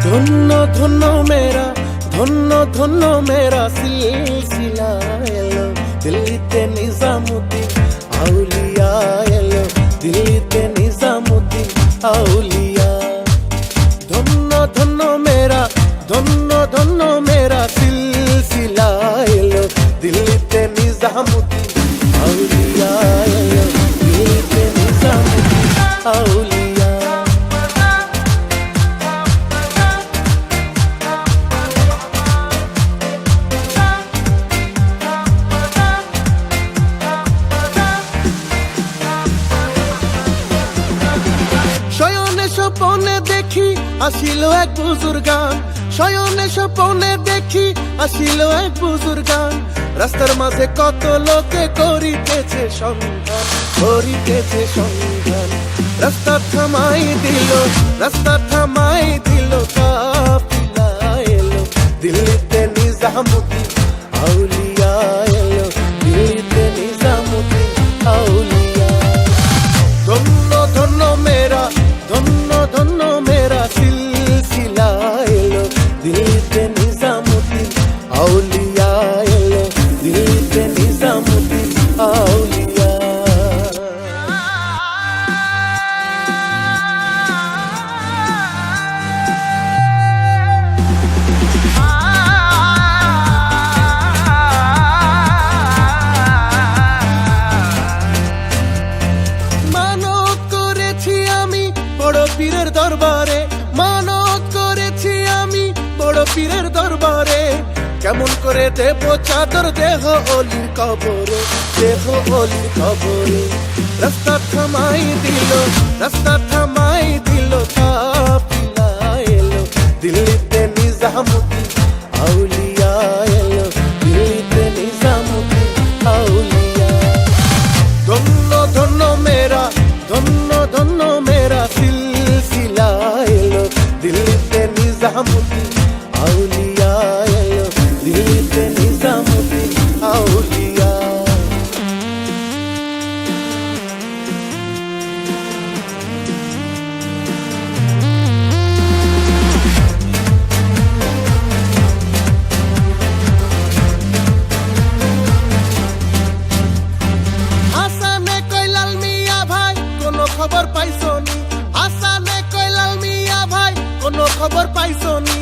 ধন্য ধন্য মেরা ধন্য ধন্য মেরা সিলসিলা এলো দিল্লিতে নিজামুদ্দিন আউলিয়া এলো দিল্লিতে নিজামুদ্দিন আউলিয়া ধন্য ধন্য মেরা ধন্য ধন্য মেরা সিলসিলা এলো দিল্লিতে নিজামুদ্দিন আউলিয়া এলো দিল্লিতে নিজামুদ্দিন আউলিয়া শয়নে স্বপনে দেখি আসিল এক বুজুর্গান শয়নে স্বপনে দেখি আসিল এক বুজুর্গান রাস্তার মাঝে কত লোকে করিতেছে সন্ধান রাস্তা থামাই দিল কাফিলা এলো দিল্লিতে নিজামুদ্দিন আউলিয়া এলো দিল্লিতে নিজামুদ্দিন আউলিয়া ধন্য ধন্য মেরা ধন্য ধন্য মেরা সিলসিলা এলো দিল্লিতে নিজামুদ্দিন আউলিয়া এলো দিল্লিতে নিজামুদ্দিন আউলিয়া বড় পীরের দরবারে মানত করেছি আমি বড় পীরের দরবারে কেমন করে দেব চাদর দেহ অলির কবরে রাস্তা থামাই দিল কাফিলা এলো দিল্লিতে নিজামুদ্দিন আউলিয়া এলো দিল্লিতে নিজামুদ্দিন আউলিয়া ধন্য ধন্য মেরা ধন্য ধন্য মেরা সিলসিলা এলো দিল্লিতে নিজামুদ্দিন আউলিয়া এলো দিল্লিতে নিজামুদ্দিন আউলিয়া হাসানে কইলাল মিয়া ভাই কোনো খবর পাইছনি হাসানে কইলাল মিয়া ভাই কোনো খবর পাইছনি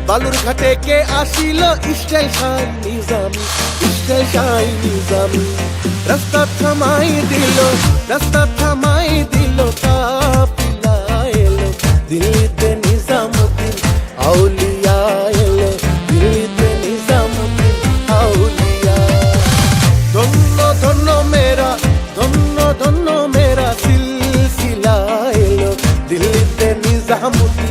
বালুর ঘাটে কে আসিল স্টাইল শাই নিজামি রাস্তা থামাই দিল কাফিলা এলো দিল্লিতে নিজামুদ্দিন আউলিয়া এলো দিল্লিতে নিজামুদ্দিন আউলিয়া ধন্য ধন্য মেরা সিলসিলা এলো দিল্লিতে নিজামুদ্দিন